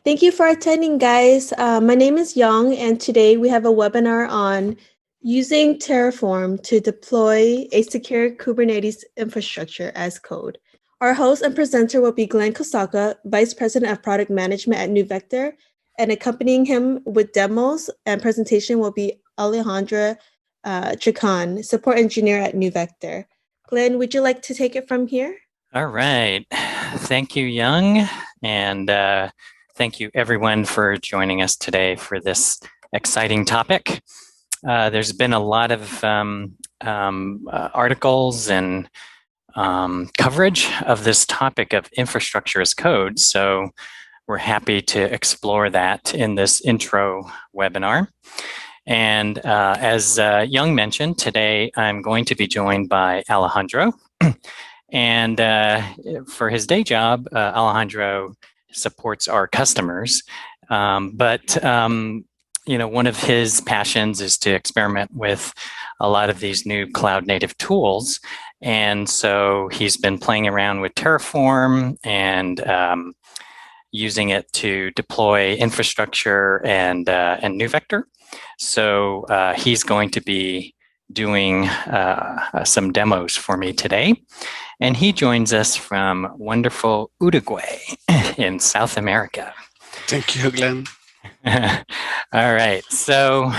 Thank you for attending, guys. My name is Young, and today we have a webinar on using Terraform to deploy a secure Kubernetes infrastructure as code. Our host and presenter will be Glen Vice President of Product Management at NeuVector, and accompanying him with demos and presentation will be Alejandro Chacon, Support Engineer at NeuVector. Glen, would you like to take it from here? All right. Thank you, Young, and thank you everyone for joining us today for this exciting topic. There's been a lot of articles and coverage of this topic of infrastructure as code, so we're happy to explore that in this intro webinar. And as Young mentioned, today I'm going to be joined by Alejandro. And for his day job, Alejandro supports our customers. But one of his passions is to experiment with a lot of these new cloud-native tools. And so he's been playing around with Terraform and using it to deploy infrastructure and NeuVector. So he's going to be doing some demos for me today. And he joins us from wonderful Uruguay in South America. Thank you, Glenn. All right. So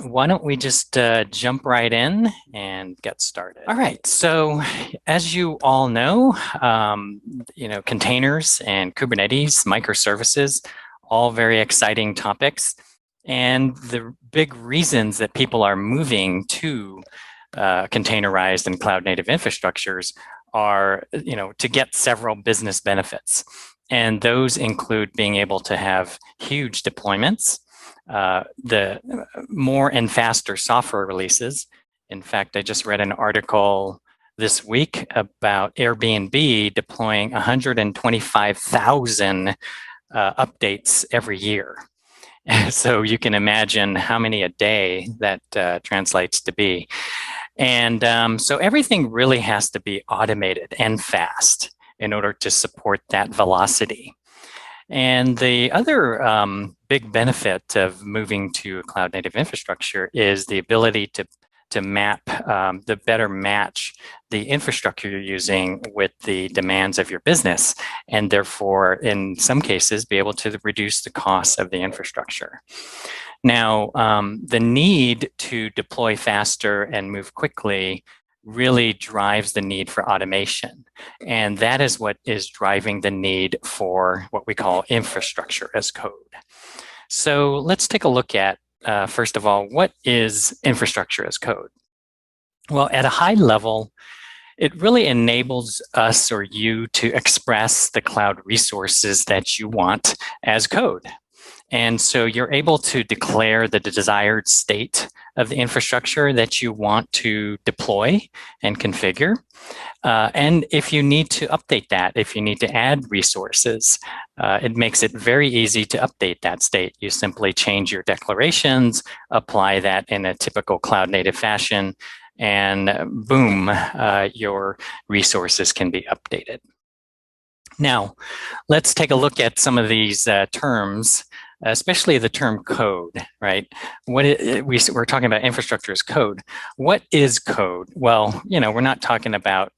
why don't we just jump right in and get started? All right. So as you all know, containers and Kubernetes, microservices, all very exciting topics. And the big reasons that people are moving to containerized and cloud-native infrastructures are, to get several business benefits. And those include being able to have huge deployments, the more and faster software releases. In fact, I just read an article this week about Airbnb deploying 125,000 updates every year. So you can imagine how many a day that translates to be. And so everything really has to be automated and fast in order to support that velocity. And the other big benefit of moving to a cloud-native infrastructure is the ability to better match the infrastructure you're using with the demands of your business, and therefore, in some cases, be able to reduce the costs of the infrastructure. Now, the need to deploy faster and move quickly really drives the need for automation. And that is what is driving the need for what we call infrastructure as code. So let's take a look at, first of all, what is infrastructure as code? Well, at a high level, it really enables us or you to express the cloud resources that you want as code. And so you're able to declare the desired state of the infrastructure that you want to deploy and configure. And if you need to update that, if you need to add resources, it makes it very easy to update that state. You simply change your declarations, apply that in a typical cloud-native fashion, and boom, your resources can be updated. Now, let's take a look at some of these terms, especially the term code, right? We're talking about infrastructure as code. What is code? Well, we're not talking about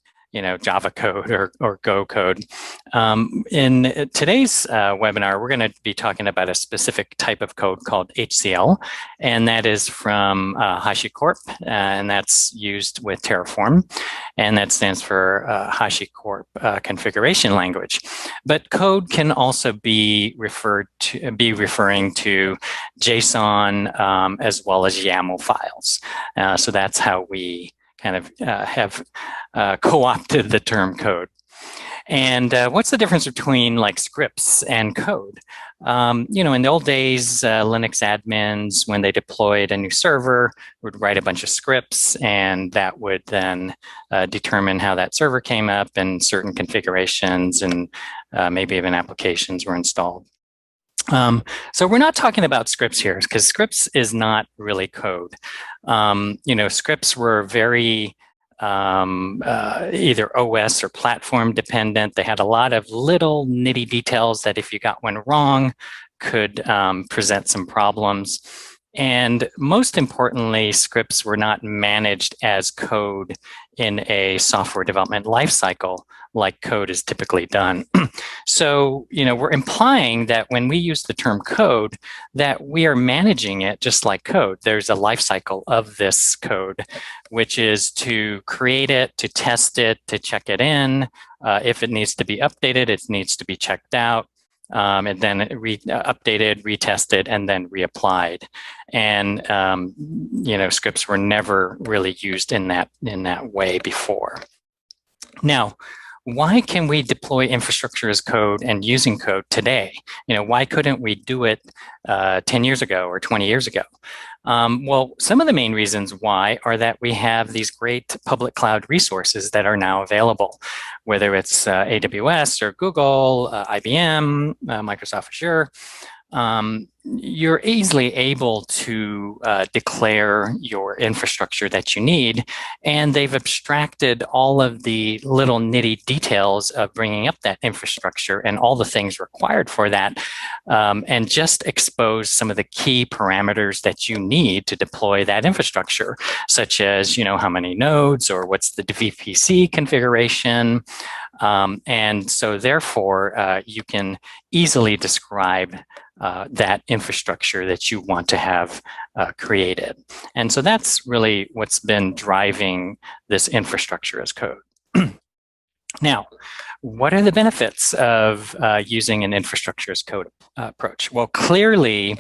Java code or Go code. In today's webinar, we're going to be talking about a specific type of code called HCL, and that is from HashiCorp, and that's used with Terraform, and that stands for HashiCorp Configuration Language. But code can also be referring to JSON as well as YAML files. So that's how we kind of have co-opted the term code. And what's the difference between like scripts and code? In the old days, Linux admins, when they deployed a new server, would write a bunch of scripts, and that would then determine how that server came up and certain configurations and maybe even applications were installed. So we're not talking about scripts here because scripts is not really code. Scripts were very either OS or platform dependent. They had a lot of little nitty details that if you got one wrong could present some problems. And most importantly, scripts were not managed as code in a software development lifecycle like code is typically done. So, we're implying that when we use the term code, that we are managing it just like code. There's a lifecycle of this code, which is to create it, to test it, to check it in. If it needs to be updated, it needs to be checked out. And then updated, retested, and then reapplied. And scripts were never really used in that way before. Now, why can we deploy infrastructure as code and using code today? Why couldn't we do it 10 years ago or 20 years ago? Well, some of the main reasons why are that we have these great public cloud resources that are now available, whether it's AWS or Google, IBM, Microsoft Azure. You're easily able to declare your infrastructure that you need, and they've abstracted all of the little nitty details of bringing up that infrastructure and all the things required for that, and just expose some of the key parameters that you need to deploy that infrastructure, such as how many nodes or what's the VPC configuration. And so therefore, you can easily describe that infrastructure that you want to have created. And so that's really what's been driving this infrastructure as code. Now, what are the benefits of using an infrastructure as code approach? Well, clearly,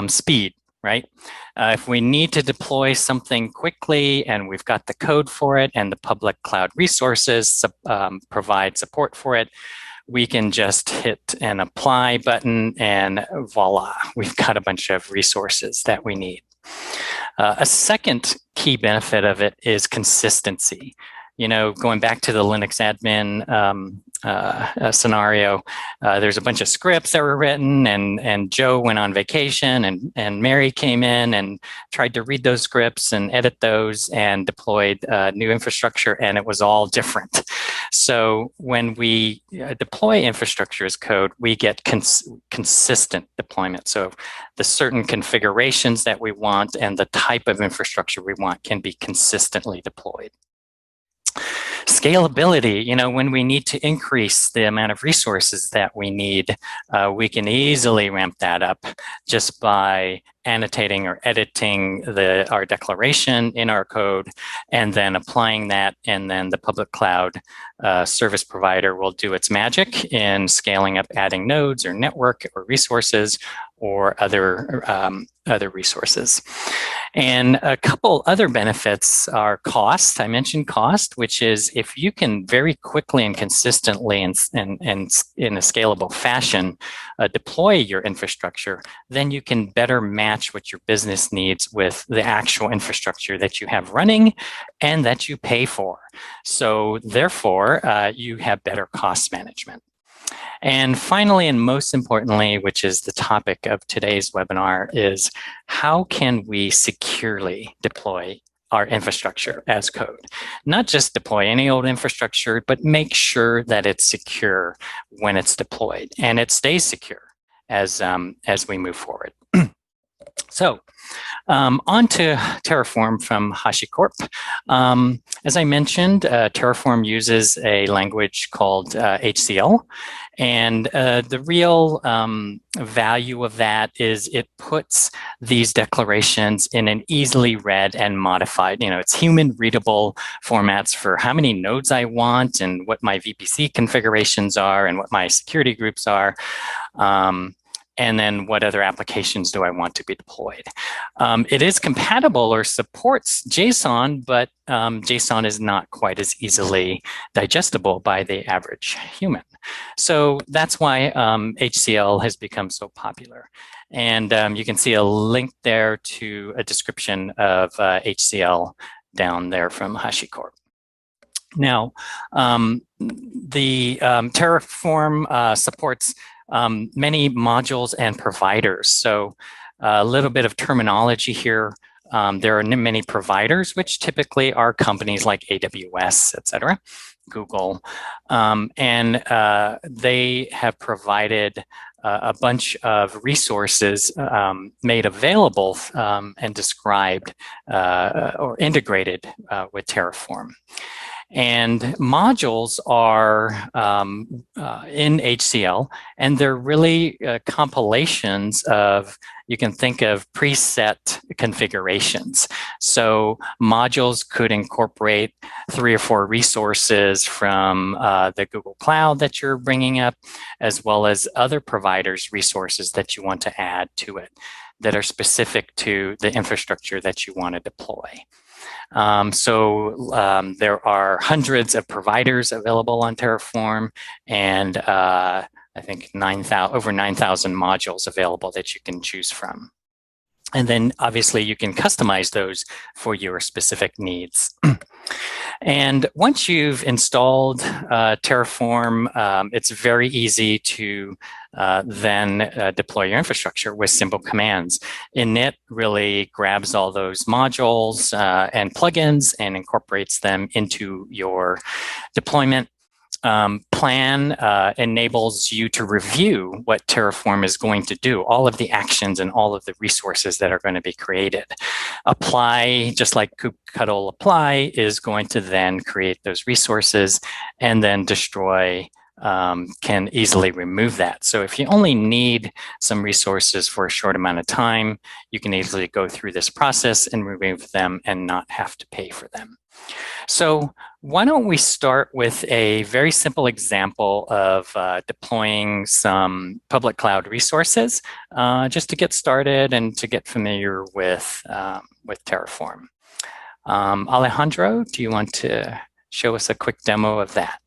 speed, right? If we need to deploy something quickly and we've got the code for it and the public cloud resources provide support for it, we can just hit an apply button and voila, we've got a bunch of resources that we need. A second key benefit of it is consistency. Going back to the Linux admin scenario, there's a bunch of scripts that were written, and Joe went on vacation, and Mary came in and tried to read those scripts and edit those and deployed new infrastructure, and it was all different. So when we deploy infrastructure as code, we get consistent deployment. So the certain configurations that we want and the type of infrastructure we want can be consistently deployed. Scalability, when we need to increase the amount of resources that we need, we can easily ramp that up just by annotating or editing our declaration in our code and then applying that, and then the public cloud service provider will do its magic in scaling up, adding nodes or network or resources or other resources. And a couple other benefits are cost. I mentioned cost, which is if you can very quickly and consistently and in a scalable fashion deploy your infrastructure, then you can better match what your business needs with the actual infrastructure that you have running and that you pay for. So therefore, you have better cost management. And finally, and most importantly, which is the topic of today's webinar, is how can we securely deploy our infrastructure as code? Not just deploy any old infrastructure, but make sure that it's secure when it's deployed and it stays secure as we move forward. So on to Terraform from HashiCorp. As I mentioned, Terraform uses a language called HCL. And the real value of that is it puts these declarations in an easily read and modified, it's human readable formats for how many nodes I want and what my VPC configurations are and what my security groups are. And then what other applications do I want to be deployed? It is compatible or supports JSON, but JSON is not quite as easily digestible by the average human. So that's why HCL has become so popular. And you can see a link there to a description of HCL down there from HashiCorp. Now, the Terraform supports many modules and providers. So a little bit of terminology here. There are many providers, which typically are companies like AWS, et cetera, Google, and they have provided a bunch of resources made available and described or integrated with Terraform. And modules are in HCL, and they're really compilations of, you can think of preset configurations. So modules could incorporate 3 or 4 resources from the Google Cloud that you're bringing up, as well as other providers' resources that you want to add to it that are specific to the infrastructure that you want to deploy. There are hundreds of providers available on Terraform, and I think over 9,000 modules available that you can choose from. And then obviously you can customize those for your specific needs. And once you've installed Terraform, it's very easy to then deploy your infrastructure with simple commands. Init really grabs all those modules and plugins and incorporates them into your deployment. Plan enables you to review what Terraform is going to do, all of the actions and all of the resources that are going to be created. Apply, just like kubectl apply, is going to then create those resources, and then destroy can easily remove that. So if you only need some resources for a short amount of time, you can easily go through this process and remove them and not have to pay for them. So why don't we start with a very simple example of deploying some public cloud resources just to get started and to get familiar with Terraform. Alejandro, do you want to show us a quick demo of that?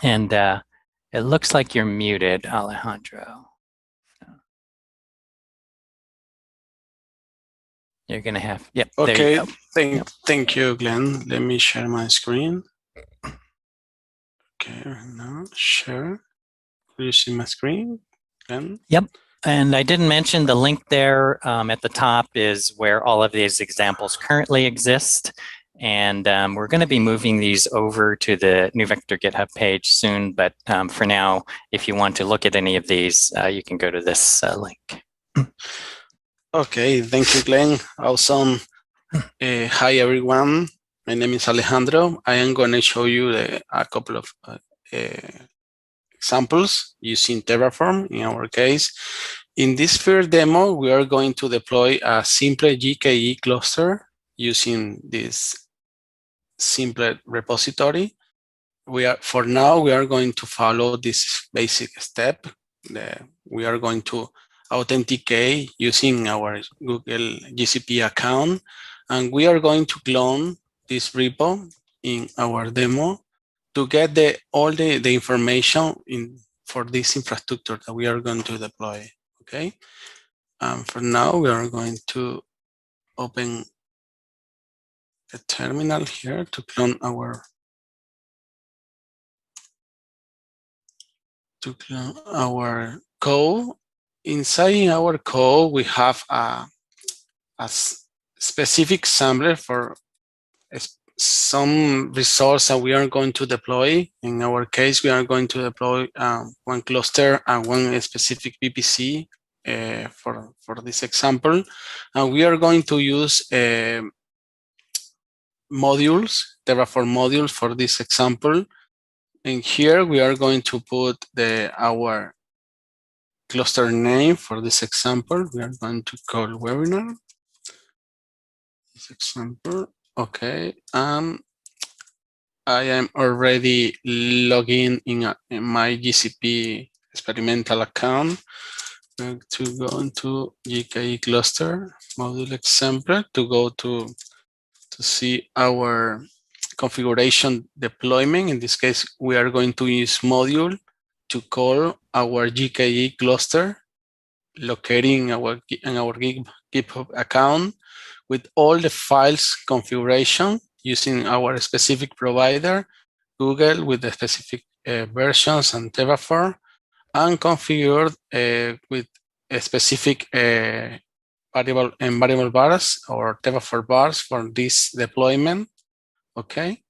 And it looks like you're muted, Alejandro. You're going to have, yep. Okay, there you go. Thank you, Glenn. Let me share my screen. Okay, now share. Do you see my screen, Glenn? Yep. And I didn't mention the link there at the top is where all of these examples currently exist. And we're going to be moving these over to the NeuVector GitHub page soon. But for now, if you want to look at any of these, you can go to this link. Okay, thank you, Glenn. Awesome. Hi, everyone. My name is Alejandro. I am going to show you a couple of examples using Terraform in our case. In this first demo, we are going to deploy a simple GKE cluster using this simple repository. For now, we are going to follow this basic step. We are going to authenticate using our Google GCP account, and we are going to clone this repo in our demo to get all the information for this infrastructure that we are going to deploy. Okay. For now, we are going to open a terminal here to clone our code. Inside our code, we have a specific sampler for some resource that we are going to deploy. In our case, we are going to deploy one cluster and one specific VPC for this example. And we are going to use modules, Terraform modules for this example. And here we are going to put our cluster name for this example. We are going to call webinar. This example. Okay. I am already logging in my GCP experimental account. I'm going to go into GKE cluster module example to go to see our configuration deployment. In this case, we are going to use module to call our GKE cluster, locating in our GitHub account with all the files configuration using our specific provider, Google, with the specific versions and Terraform, and configured with a specific variable bars or Terraform bars for this deployment. Okay.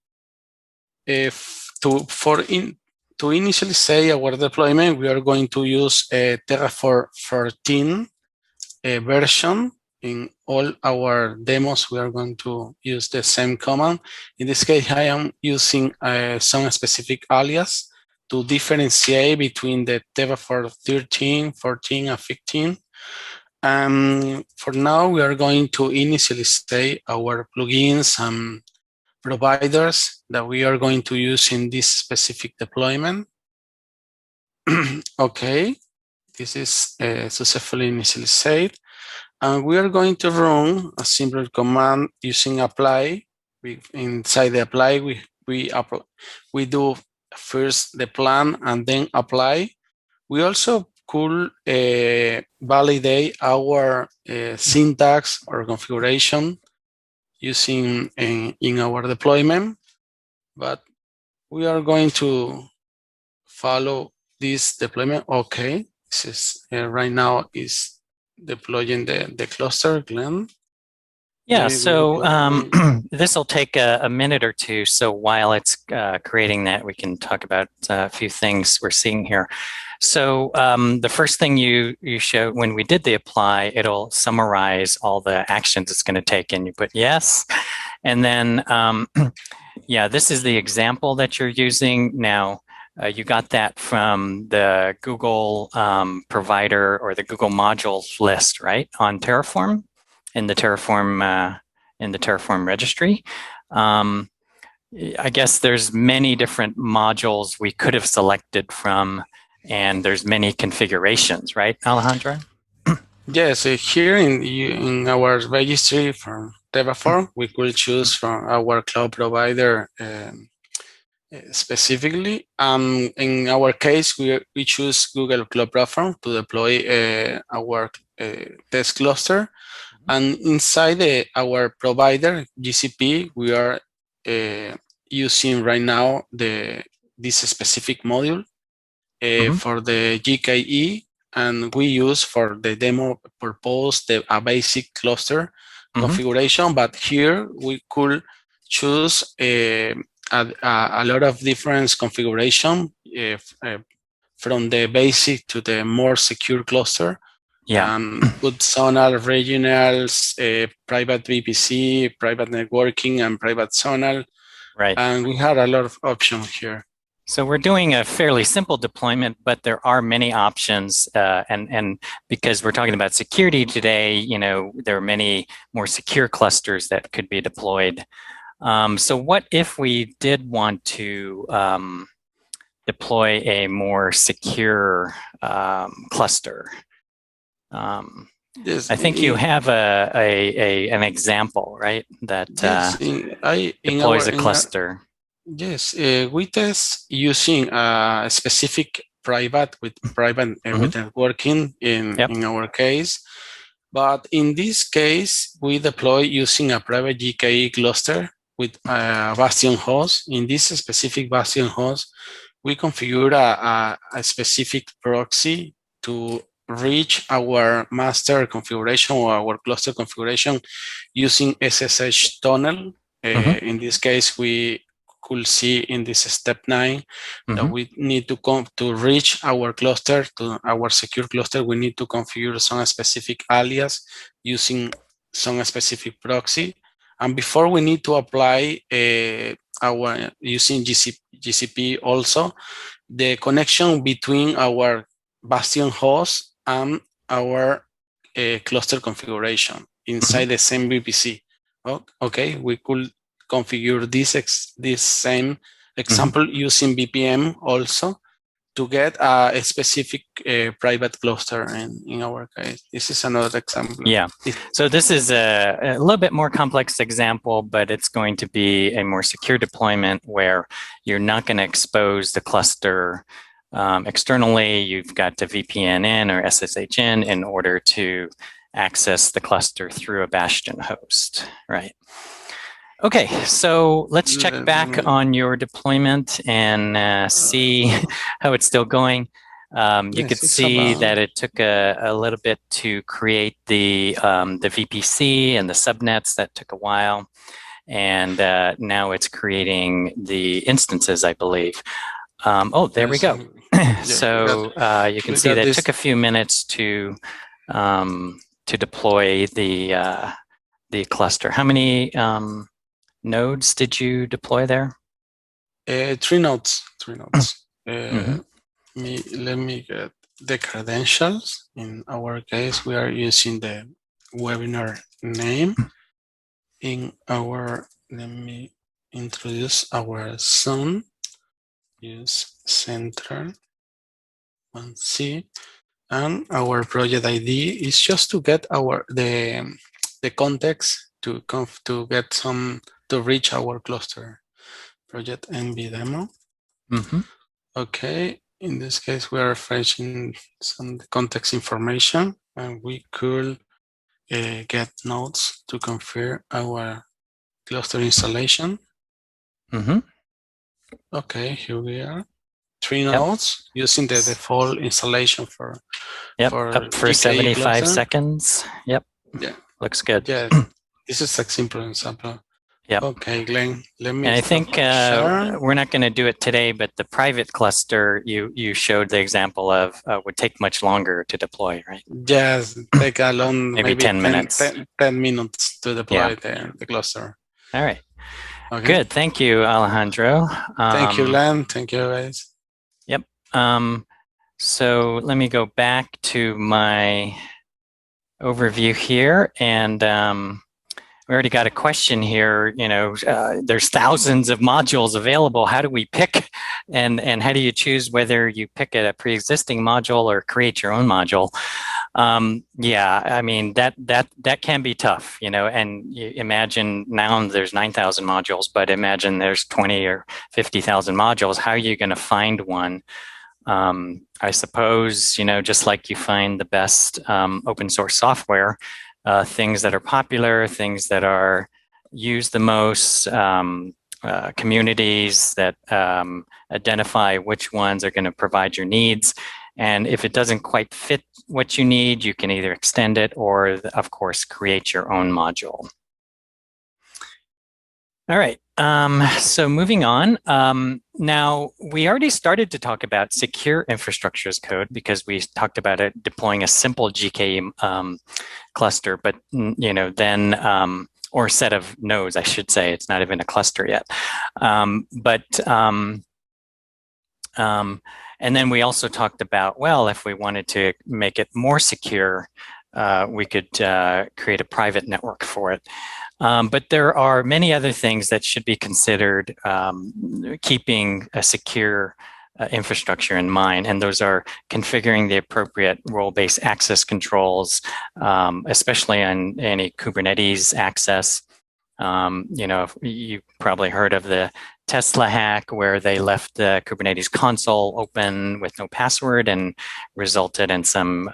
To initially say our deployment, we are going to use a Terraform 13 version. In all our demos, we are going to use the same command. In this case, I am using some specific alias to differentiate between the Terraform 13, 14, and 15. For now, we are going to initially say our plugins and providers that we are going to use in this specific deployment. Okay, this is successfully initially saved. And we are going to run a simple command using apply. Inside the apply, we do first the plan and then apply. We also could validate our syntax or configuration using in our deployment, but we are going to follow this deployment. Okay, this is right now is deploying the cluster, Glen. Yeah, so this will take a minute or two. So while it's creating that, we can talk about a few things we're seeing here. So the first thing you showed when we did the apply, it'll summarize all the actions it's going to take, and you put yes. And then, yeah, this is the example that you're using now. You got that from the Google provider or the Google modules list, right, on Terraform, in the Terraform registry. I guess there's many different modules we could have selected from, and there's many configurations, right, Alejandro? Yes, here in our registry from Terraform, we could choose from our cloud provider specifically. In our case, we choose Google Cloud Platform to deploy our test cluster. And inside our provider, GCP, we are using right now this specific module for the GKE, and we use for the demo purpose a basic cluster configuration. But here we could choose a lot of different configuration from the basic to the more secure cluster. Yeah. Put zonal, regionals, private VPC, private networking, and private zonal. Right. And we have a lot of options here. So we're doing a fairly simple deployment, but there are many options. And because we're talking about security today, you know, there are many more secure clusters that could be deployed. So what if we did want to deploy a more secure cluster? Yes, I think you have an example, right? That deploys a cluster. Yes, we test using a specific private with networking in our case. But in this case, we deploy using a private GKE cluster with a Bastion host. In this specific Bastion host, we configure a specific proxy to reach our master configuration or our cluster configuration using SSH tunnel. In this case, we could see in this step 9 that we need to reach our cluster, to our secure cluster, we need to configure some specific alias using some specific proxy. And before we need to apply our using GCP also, the connection between our Bastion host and our cluster configuration inside the same VPC. Okay, we could configure this same example using BPM also to get a specific private cluster in our case. This is another example. Yeah, so this is a little bit more complex example, but it's going to be a more secure deployment where you're not going to expose the cluster externally. You've got to VPN in or SSH in order to access the cluster through a Bastion host, right? Okay, so let's check back on your deployment and see how it's still going. You could see that it took a little bit to create the VPC and the subnets. That took a while. And now it's creating the instances, I believe. Oh, there we go. So you can see that it took a few minutes to deploy the cluster. How many nodes did you deploy there? 3 nodes. 3 nodes. Let me get the credentials. In our case, we are using the webinar name. Let me introduce our zone. Use center 1C, and our project ID is just to get the context to get to reach our cluster project NV demo. Okay, in this case we are fetching some context information, and we could get nodes to configure our cluster installation. Okay, here we are. 3 nodes using the default installation for up for 75 cluster. Seconds. Yep. Yeah. Looks good. Yeah. This is a simple example. Yep. Okay, Glenn, let me. And I think we're not going to do it today, but the private cluster you showed the example of would take much longer to deploy, right? Yes, take a long maybe 10 minutes. 10 minutes to deploy the cluster. All right. Okay. Good. Thank you, Alejandro. Thank you, Glen. Thank you, guys. Yep. So let me go back to my overview here, and we already got a question here. There's thousands of modules available. How do we pick, and how do you choose whether you pick a pre-existing module or create your own module? Yeah, I mean that can be tough, and you imagine now there's 9,000 modules, but imagine there's 20 or 50,000 modules. How are you going to find one? I suppose, just like you find the best open source software, things that are popular, things that are used the most, communities that identify which ones are going to provide your needs. And if it doesn't quite fit what you need, you can either extend it or, of course, create your own module. All right, so moving on. Now, we already started to talk about secure infrastructure as code because we talked about it deploying a simple GKE cluster, but, then, or set of nodes, I should say. It's not even a cluster yet. And then we also talked about, well, if we wanted to make it more secure, we could create a private network for it. But there are many other things that should be considered keeping a secure infrastructure in mind, and those are configuring the appropriate role-based access controls, especially on any Kubernetes access. You probably heard of the Tesla hack where they left the Kubernetes console open with no password and resulted in some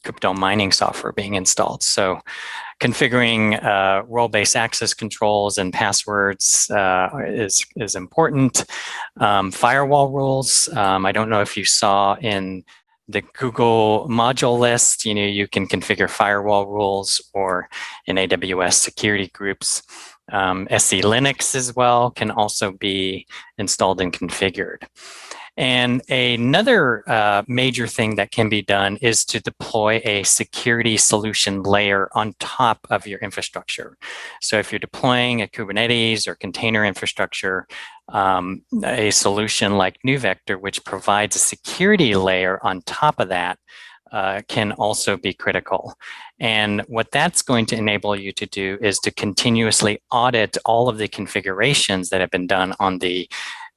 crypto mining software being installed. So configuring role-based access controls and passwords is important. Firewall rules. I don't know if you saw in the Google module list, you can configure firewall rules, or in AWS security groups. SE Linux as well can also be installed and configured. And another major thing that can be done is to deploy a security solution layer on top of your infrastructure. So if you're deploying a Kubernetes or container infrastructure, a solution like NeuVector, which provides a security layer on top of that, can also be critical. And what that's going to enable you to do is to continuously audit all of the configurations that have been done on the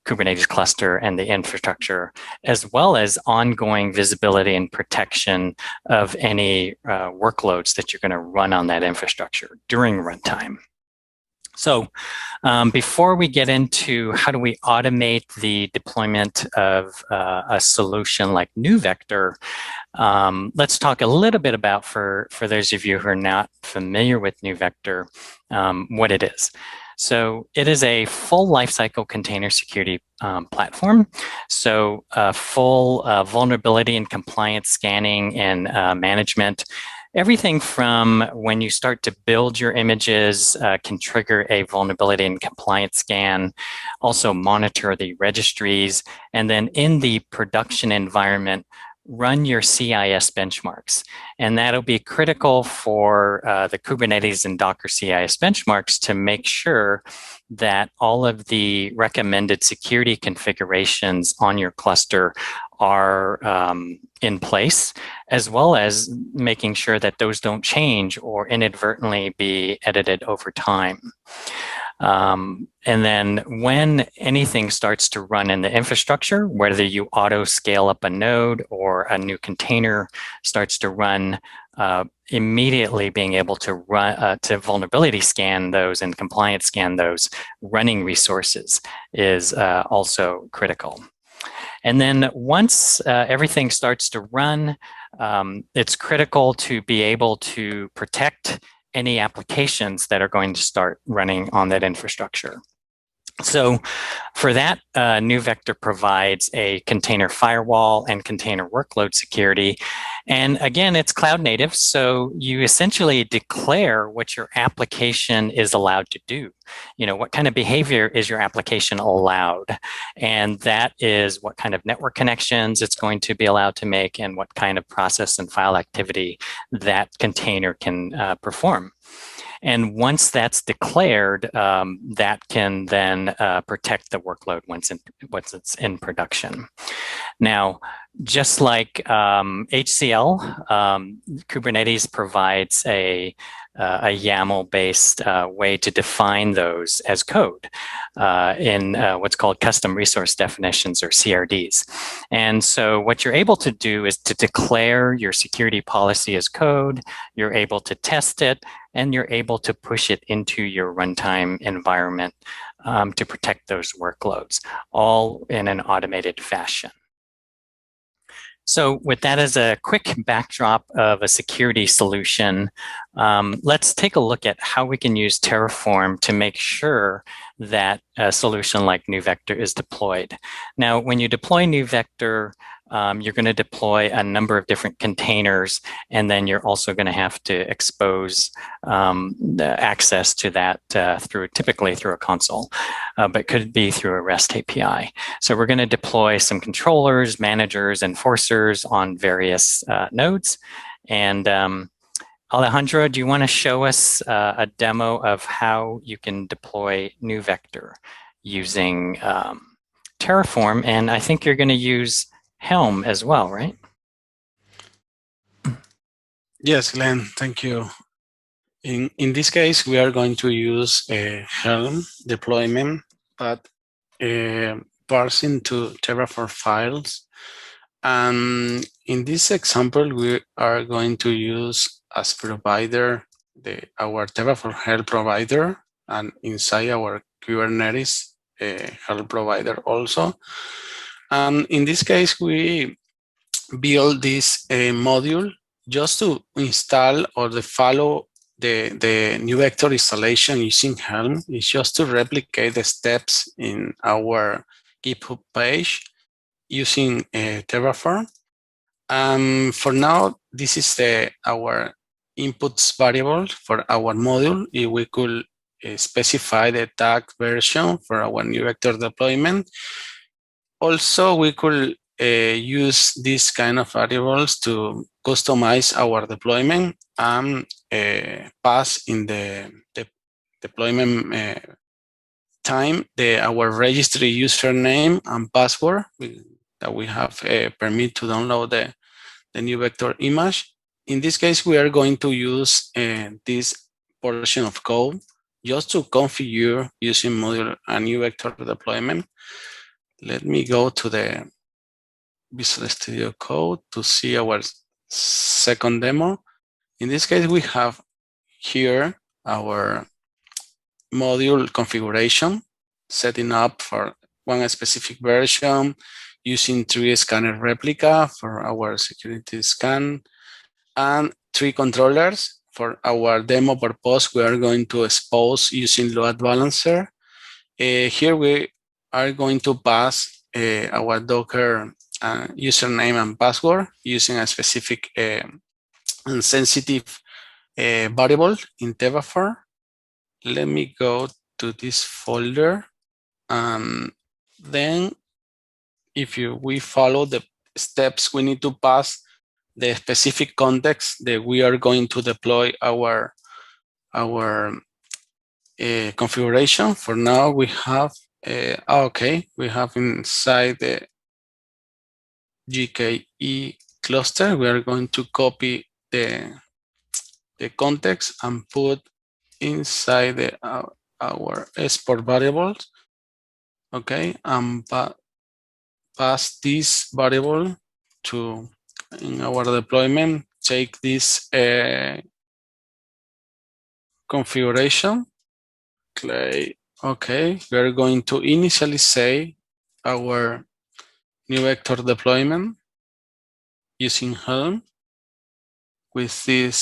Kubernetes cluster and the infrastructure, as well as ongoing visibility and protection of any workloads that you're going to run on that infrastructure during runtime. So before we get into how do we automate the deployment of a solution like NeuVector, let's talk a little bit about, for those of you who are not familiar with NeuVector, what it is. So it is a full lifecycle container security platform. So full vulnerability and compliance scanning and management. Everything from when you start to build your images can trigger a vulnerability and compliance scan, also monitor the registries, and then in the production environment, run your CIS benchmarks. And that'll be critical for the Kubernetes and Docker CIS benchmarks to make sure that all of the recommended security configurations on your cluster are in place, as well as making sure that those don't change or inadvertently be edited over time. And then when anything starts to run in the infrastructure, whether you auto scale up a node or a new container starts to run, immediately being able to run to vulnerability scan those and compliance scan those running resources is also critical. And then once everything starts to run, it's critical to be able to protect any applications that are going to start running on that infrastructure. So for that, NeuVector provides a container firewall and container workload security. And again, it's cloud native, so you essentially declare what your application is allowed to do. You know, what kind of behavior is your application allowed? And that is what kind of network connections it's going to be allowed to make and what kind of process and file activity that container can perform. And once that's declared, that can then protect the workload once it's in production. Now, just like HCL, Kubernetes provides a YAML-based way to define those as code in what's called custom resource definitions, or CRDs. And so what you're able to do is to declare your security policy as code, you're able to test it, and you're able to push it into your runtime environment to protect those workloads, all in an automated fashion. So with that as a quick backdrop of a security solution, let's take a look at how we can use Terraform to make sure that a solution like NeuVector is deployed. Now, when you deploy NeuVector, you're going to deploy a number of different containers, and then you're also going to have to expose the access to that typically through a console, but could be through a REST API. So we're going to deploy some controllers, managers, enforcers on various nodes. And Alejandro, do you want to show us a demo of how you can deploy NeuVector using Terraform? And I think you're going to use Helm as well, right? Yes, Glenn, thank you. In this case, we are going to use a Helm deployment, but parsing to Terraform files. And in this example, we are going to use as provider our Terraform Helm provider, and inside our Kubernetes Helm provider also. And in this case, we build this module just to install or to follow the NeuVector installation using Helm. It's just to replicate the steps in our GitHub page using Terraform. For now, this is our inputs variable for our module. If we could specify the tag version for our NeuVector deployment. Also, we could use these kind of variables to customize our deployment and pass in the deployment time our registry username and password that we have permit to download the NeuVector image. In this case, we are going to use this portion of code just to configure using module and NeuVector deployment. Let me go to the Visual Studio Code to see our second demo. In this case, we have here our module configuration, setting up for one specific version, using 3 scanner replica for our security scan, and 3 controllers for our demo purpose, we are going to expose using load balancer. Here we are going to pass our Docker username and password using a specific and sensitive variable in Terraform. Let me go to this folder, and then if we follow the steps, we need to pass the specific context that we are going to deploy our configuration. For now, we have we have inside the GKE cluster. We are going to copy the context and put inside our export variables. Okay, and pass this variable to in our deployment. Take this configuration. Okay, we are going to initially say our NeuVector deployment using Helm with these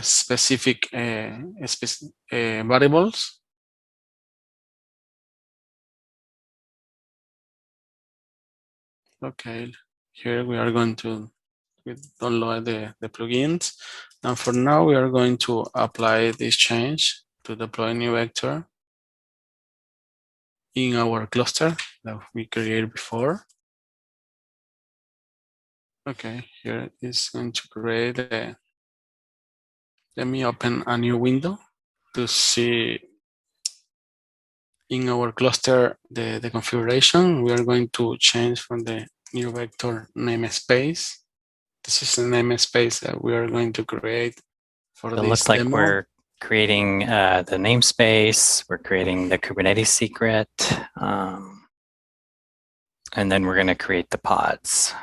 specific variables. Okay, here we are going to download the plugins. And for now, we are going to apply this change to deploy NeuVector in our cluster that we created before. Okay, here is going to create a, let me open a new window to see in our cluster the configuration. We are going to change from the NeuVector namespace. This is the namespace that we are going to create for this demo. It looks like we're creating the namespace, we're creating the Kubernetes secret, and then we're going to create the pods.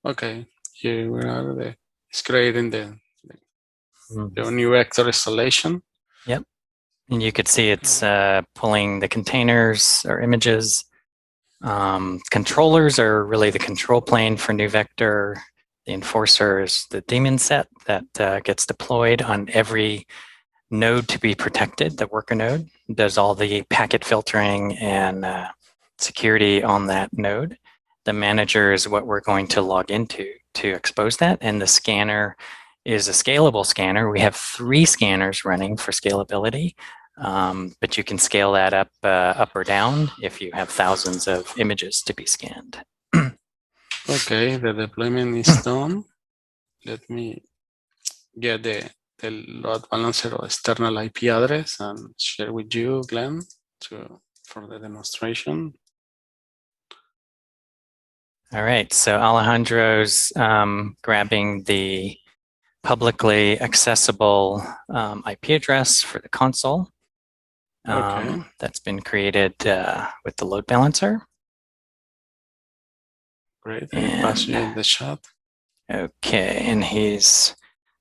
Okay, here we are. It's creating the NeuVector installation. Yep, and you could see it's pulling the containers or images. Controllers are really the control plane for NeuVector. The enforcer is the daemon set that gets deployed on every node to be protected. The worker node does all the packet filtering and security on that node. The manager is what we're going to log into to expose that. And the scanner is a scalable scanner. We have 3 scanners running for scalability. But you can scale that up or down if you have thousands of images to be scanned. Okay, the deployment is done. Let me get the load balancer or external IP address and share with you, Glen, for the demonstration. All right, so Alejandro's grabbing the publicly accessible IP address for the console. Okay. That's been created with the load balancer. Great, I pass you in the chat. Okay, and he's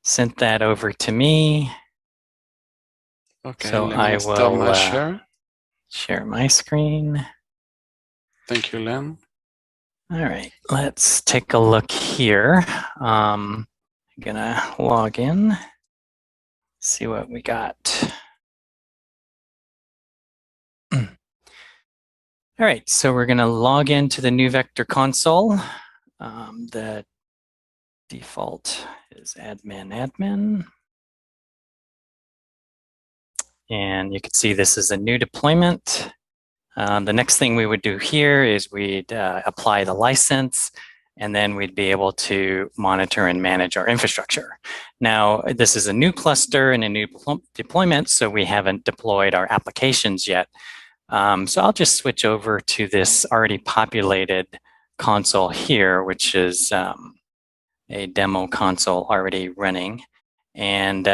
sent that over to me. Okay, so let me I stop will my share. Share my screen. Thank you, Len. All right, let's take a look here. I'm gonna log in, see what we got. All right, so we're going to log into the NeuVector console. The default is admin. And you can see this is a new deployment. The next thing we would do here is we'd apply the license, and then we'd be able to monitor and manage our infrastructure. Now, this is a new cluster and a new deployment, so we haven't deployed our applications yet. So I'll just switch over to this already populated console here, which is a demo console already running. And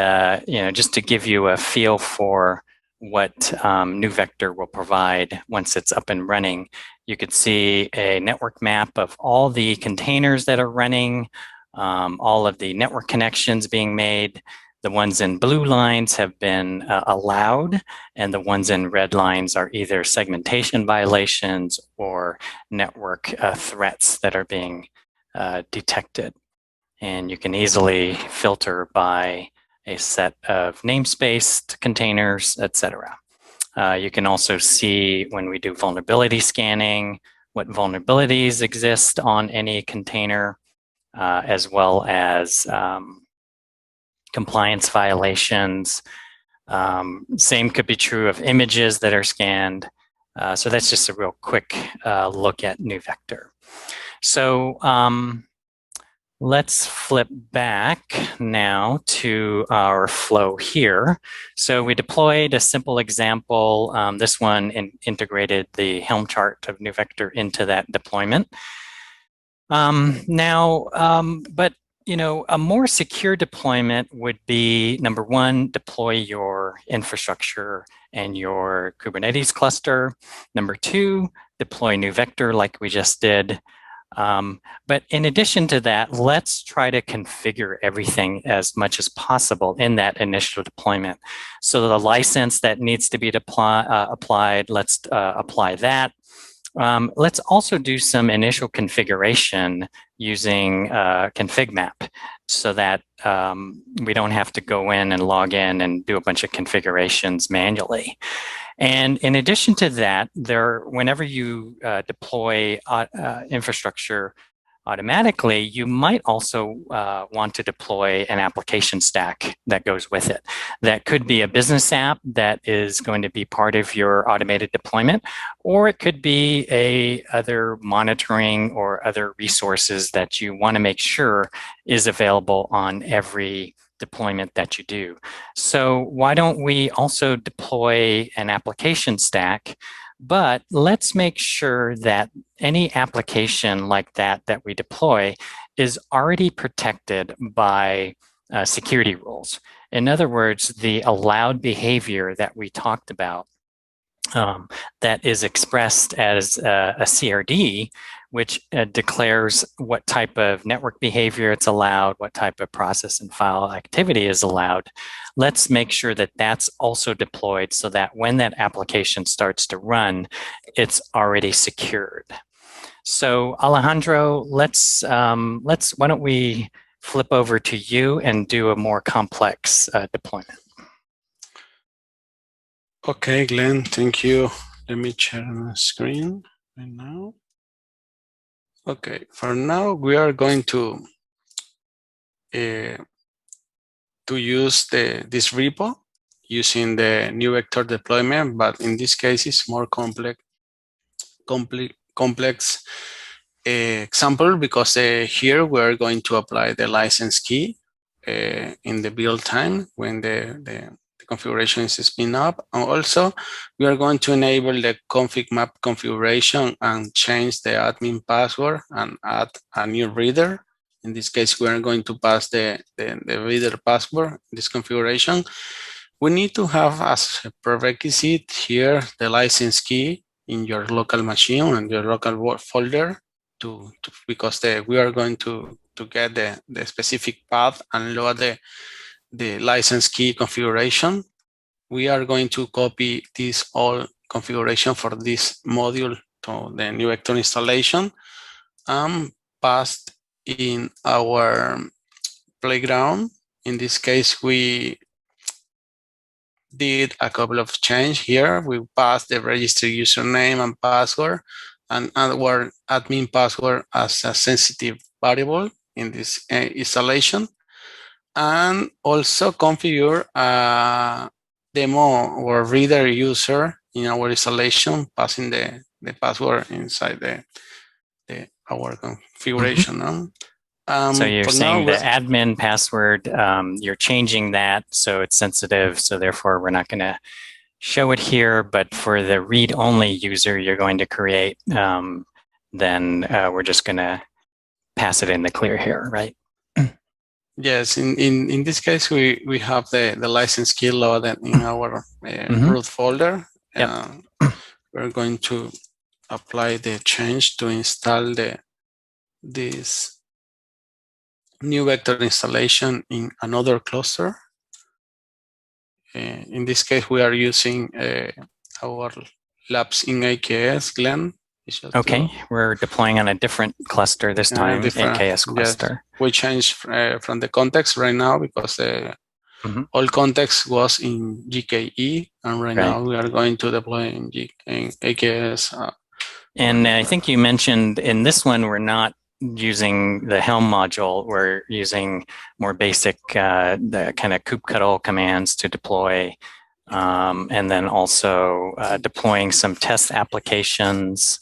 just to give you a feel for what NeuVector will provide once it's up and running, you could see a network map of all the containers that are running, all of the network connections being made. The ones in blue lines have been allowed, and the ones in red lines are either segmentation violations or network threats that are being detected. And you can easily filter by a set of namespace containers, etc. You can also see when we do vulnerability scanning, what vulnerabilities exist on any container, as well as compliance violations. Same could be true of images that are scanned. So that's just a real quick look at NeuVector. So let's flip back now to our flow here. So we deployed a simple example. This one integrated the Helm chart of NeuVector into that deployment. But a more secure deployment would be, number one, deploy your infrastructure and your Kubernetes cluster. Number two, deploy NeuVector like we just did. But in addition to that, let's try to configure everything as much as possible in that initial deployment. So the license that needs to be applied, let's apply that. Let's also do some initial configuration using config map so that we don't have to go in and log in and do a bunch of configurations manually. And in addition to that, whenever you deploy infrastructure automatically, you might also want to deploy an application stack that goes with it. That could be a business app that is going to be part of your automated deployment, or it could be other monitoring or other resources that you want to make sure is available on every deployment that you do. So why don't we also deploy an application stack, but let's make sure that any application like that we deploy is already protected by security rules. In other words, the allowed behavior that we talked about that is expressed as a CRD, which declares what type of network behavior it's allowed, what type of process and file activity is allowed. Let's make sure that that's also deployed so that when that application starts to run, it's already secured. So Alejandro, why don't we flip over to you and do a more complex deployment. Okay, Glenn, thank you. Let me share my screen right now. Okay, for now we are going to use this repo using the NeuVector deployment, but in this case it's more complex example because here we're going to apply the license key in the build time when the configuration is spin up. And also we are going to enable the config map configuration and change the admin password and add a new reader. In this case, we are going to pass the reader password in this configuration. We need to have as a prerequisite here the license key in your local machine and your local folder because we are going to get the specific path and load the license key configuration. We are going to copy this all configuration for this module to the NeuVector installation and paste in our playground. In this case, we did a couple of changes here. We passed the registered username and password and our admin password as a sensitive variable in this installation. And also configure a demo or reader user in our installation, passing the password inside our configuration. Mm-hmm. So you're saying the admin password, you're changing that so it's sensitive, so therefore we're not going to show it here, but for the read-only user you're going to create, then we're just going to pass it in the clear here, right? Yes, in this case, we have the license key loaded in our root folder. Yep. We're going to apply the change to install this NeuVector installation in another cluster. In this case, we are using our labs in AKS, Glen. Okay, we're deploying on a different cluster this time, AKS cluster. we changed from the context right now because all context was in GKE, and right now we are going to deploy in AKS. And I think you mentioned in this one, we're not using the Helm module. We're using more basic, the kind of kubectl commands to deploy, and then also deploying some test applications.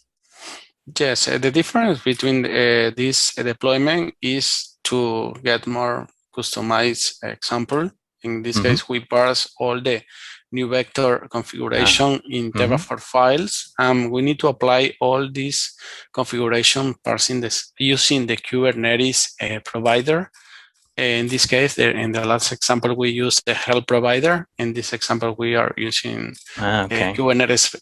Yes, the difference between this deployment is to get more customized example. In this case, we parse all the NeuVector configuration in Terraform files. We need to apply all this configuration parsing this using the Kubernetes provider. In this case, in the last example, we used the Helm provider. In this example, we are using Kubernetes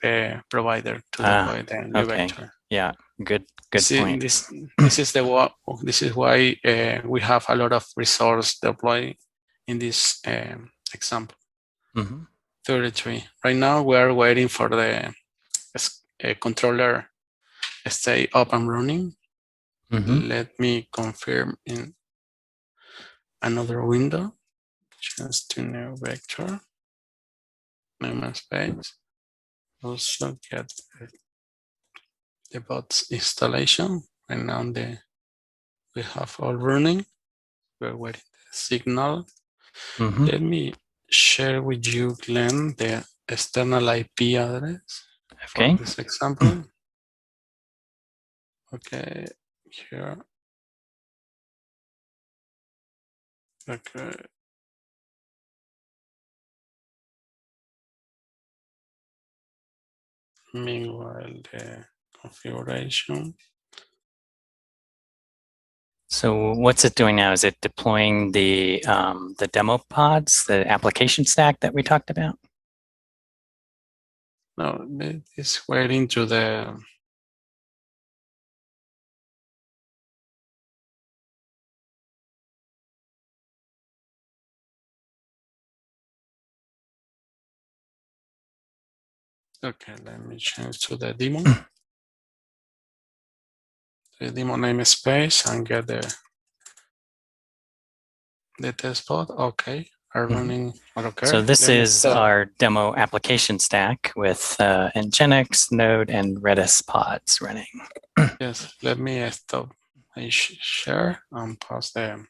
provider to deploy the NeuVector. Yeah, good point. This is why we have a lot of resource deployed in this example. 33. Right now, we are waiting for the controller stay up and running. Let me confirm in another window. Just to NeuVector. Namespace. Also get the bots installation. Right now we have all running. We're waiting the signal. Let me share with you, Glen, the external IP address for this example. Okay, here. Okay. Meanwhile, the configuration. So what's it doing now? Is it deploying the demo pods, the application stack that we talked about? No, it's waiting to the okay, let me change to the demo. The demo namespace and get the test pod. Okay, are running. Okay. So this is our demo application stack with Nginx, Node, and Redis pods running. Yes, let me stop my share and pause them.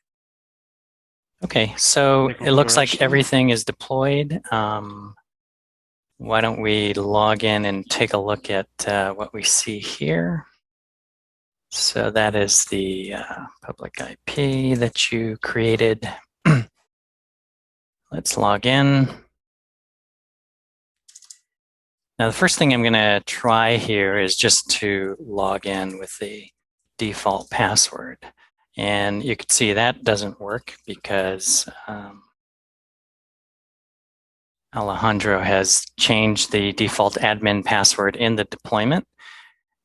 Okay, so it looks like everything is deployed. Why don't we log in and take a look at what we see here? So that is the public IP that you created. Let's log in. Now, the first thing I'm going to try here is just to log in with the default password. And you can see that doesn't work because Alejandro has changed the default admin password in the deployment.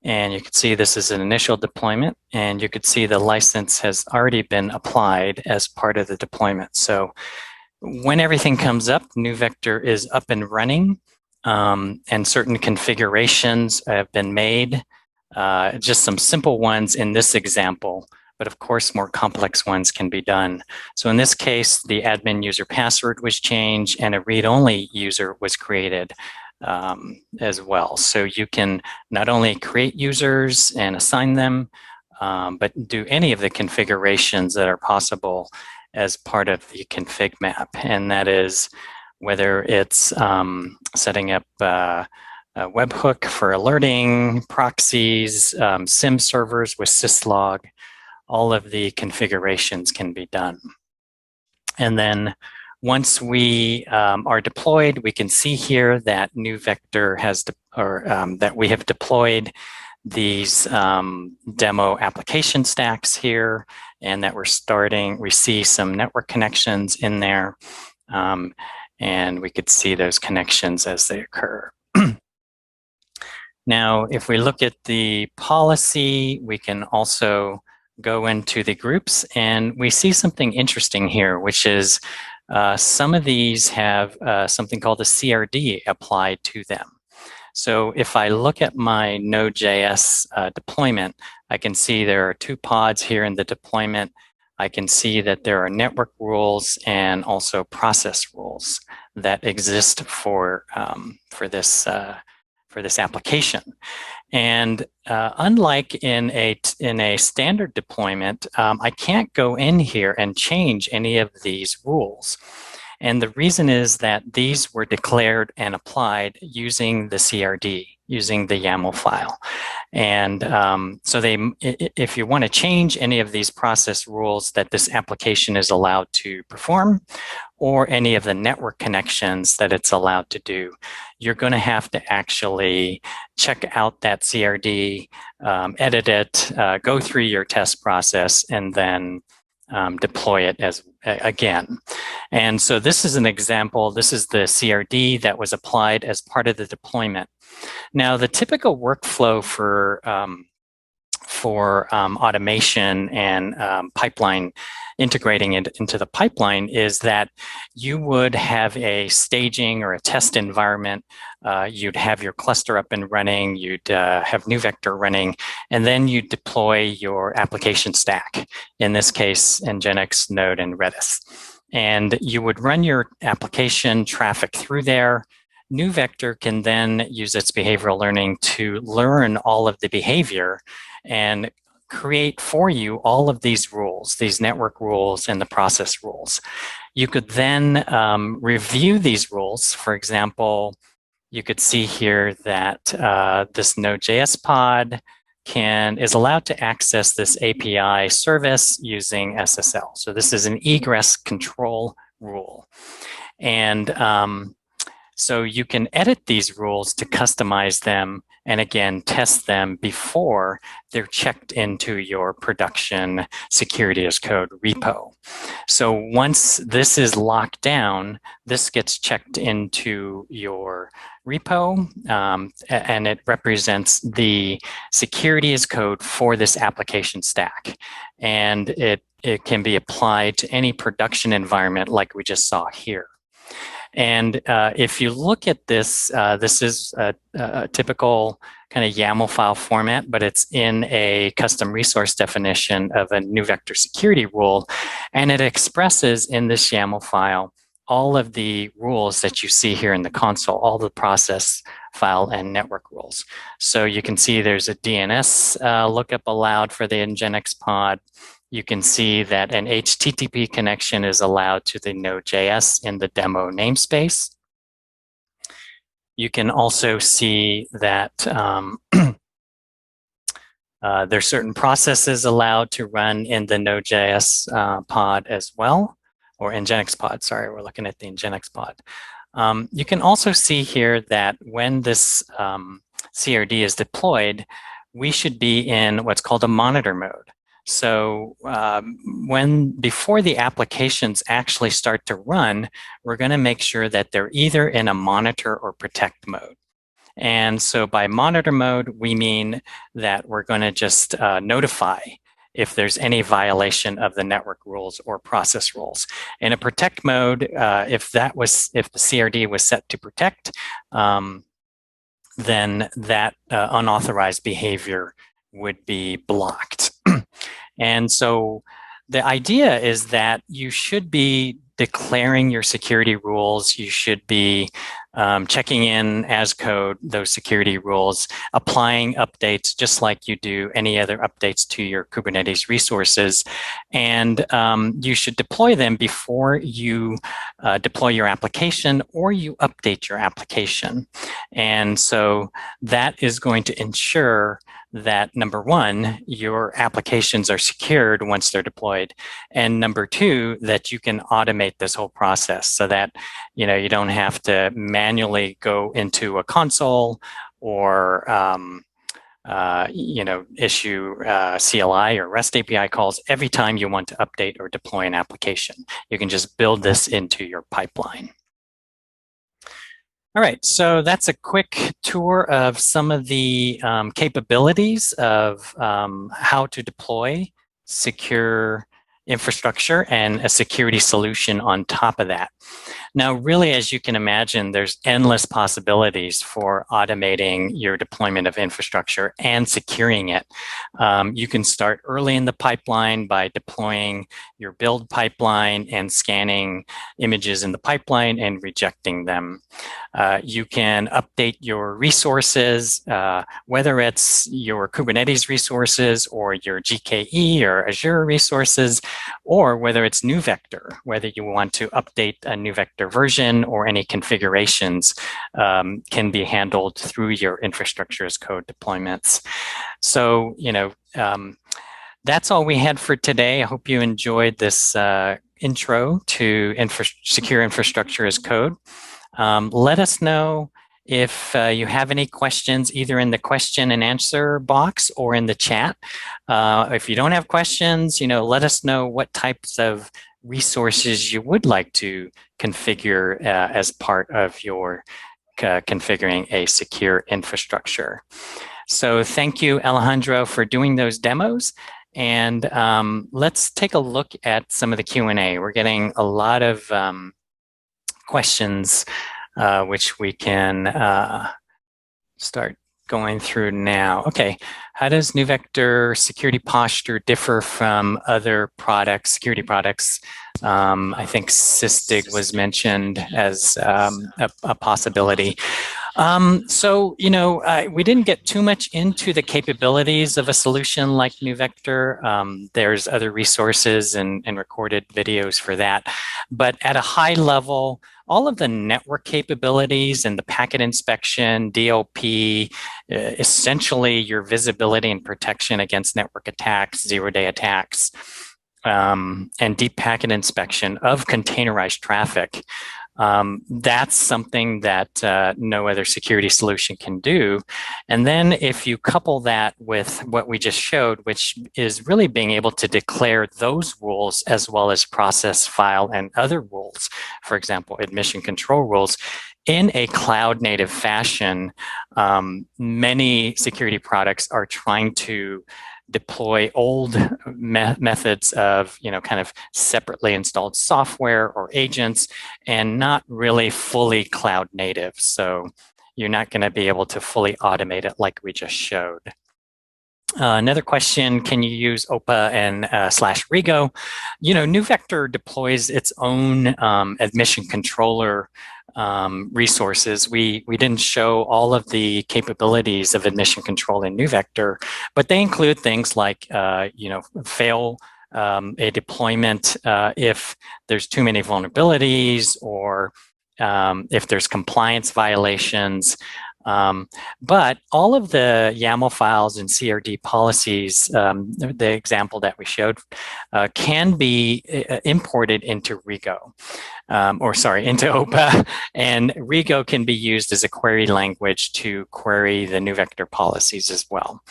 And you can see this is an initial deployment, and you could see the license has already been applied as part of the deployment. So when everything comes up, NeuVector is up and running, and certain configurations have been made, just some simple ones in this example, but of course more complex ones can be done. So in this case, the admin user password was changed and a read-only user was created as well. So you can not only create users and assign them, but do any of the configurations that are possible as part of the config map. And that is whether it's setting up a webhook for alerting, proxies, SIM servers with syslog, all of the configurations can be done. And then once we are deployed, we can see here that NeuVector has, that we have deployed these demo application stacks here, and that we see some network connections in there, and we could see those connections as they occur. Now, if we look at the policy, we can also go into the groups, and we see something interesting here, which is some of these have something called a CRD applied to them. So if I look at my Node.js deployment, I can see there are 2 pods here in the deployment. I can see that there are network rules and also process rules that exist for this application. And unlike in a standard deployment, I can't go in here and change any of these rules. And the reason is that these were declared and applied using the CRD, using the YAML file. And so if you want to change any of these process rules that this application is allowed to perform, or any of the network connections that it's allowed to do, you're going to have to actually check out that CRD, edit it, go through your test process, and then deploy it again. And so this is an example. This is the CRD that was applied as part of the deployment. Now, the typical workflow for automation and pipeline, integrating it into the pipeline, is that you would have a staging or a test environment. You'd have your cluster up and running. You'd have NeuVector running, and then you deploy your application stack. In this case, Nginx, Node, and Redis. And you would run your application traffic through there. NeuVector can then use its behavioral learning to learn all of the behavior and create for you all of these rules, these network rules and the process rules. You could then review these rules. For example, you could see here that this Node.js pod is allowed to access this API service using SSL. So this is an egress control rule. And so you can edit these rules to customize them and again, test them before they're checked into your production security as code repo. So once this is locked down, this gets checked into your repo, and it represents the security as code for this application stack. And it can be applied to any production environment like we just saw here. And if you look at this, this is a typical kind of YAML file format, but it's in a custom resource definition of a NeuVector security rule. And it expresses in this YAML file all of the rules that you see here in the console, all the process, file, and network rules. So you can see there's a DNS lookup allowed for the Nginx pod. You can see that an HTTP connection is allowed to the Node.js in the demo namespace. You can also see that there's certain processes allowed to run in the Node.js pod as well, or Nginx pod, sorry, we're looking at the Nginx pod. You can also see here that when this CRD is deployed, we should be in what's called a monitor mode. So before the applications actually start to run, we're going to make sure that they're either in a monitor or protect mode. And so by monitor mode, we mean that we're going to just notify if there's any violation of the network rules or process rules. In a protect mode, if the CRD was set to protect, then that unauthorized behavior would be blocked. And so the idea is that you should be declaring your security rules. You should be checking in as code those security rules, applying updates just like you do any other updates to your Kubernetes resources. And you should deploy them before you deploy your application or you update your application. And so that is going to ensure that, number one, your applications are secured once they're deployed, and number two, that you can automate this whole process so that you don't have to manually go into a console or issue CLI or REST API calls every time you want to update or deploy an application. You can just build this into your pipeline. All right, so that's a quick tour of some of the capabilities of how to deploy secure infrastructure and a security solution on top of that. Now, really, as you can imagine, there's endless possibilities for automating your deployment of infrastructure and securing it. You can start early in the pipeline by deploying your build pipeline and scanning images in the pipeline and rejecting them. You can update your resources, whether it's your Kubernetes resources or your GKE or Azure resources, or whether it's NeuVector, whether you want to update a NeuVector version or any configurations can be handled through your infrastructure as code deployments. So, that's all we had for today. I hope you enjoyed this intro to secure infrastructure as code. Let us know if you have any questions, either in the question and answer box or in the chat. If you don't have questions, let us know what types of resources you would like to configure as part of your configuring a secure infrastructure. So thank you, Alejandro, for doing those demos. And let's take a look at some of the Q&A. We're getting a lot of questions which we can start going through now. Okay, how does NeuVector security posture differ from other products, security products? I think Sysdig was mentioned as a possibility. So, we didn't get too much into the capabilities of a solution like NeuVector. There's other resources and recorded videos for that. But at a high level, all of the network capabilities and the packet inspection, DLP, essentially your visibility and protection against network attacks, zero-day attacks, and deep packet inspection of containerized traffic. That's something that no other security solution can do. And then if you couple that with what we just showed, which is really being able to declare those rules as well as process, file, and other rules, for example, admission control rules, in a cloud native fashion, many security products are trying to deploy old methods of, kind of separately installed software or agents and not really fully cloud native. So you're not going to be able to fully automate it like we just showed. Another question, can you use OPA and /Rego? NeuVector deploys its own admission controller resources. We didn't show all of the capabilities of admission control in NeuVector, but they include things like, fail a deployment if there's too many vulnerabilities or if there's compliance violations. But all of the YAML files and CRD policies, the example that we showed, can be imported into Rego, into OPA, and Rego can be used as a query language to query the NeuVector policies as well.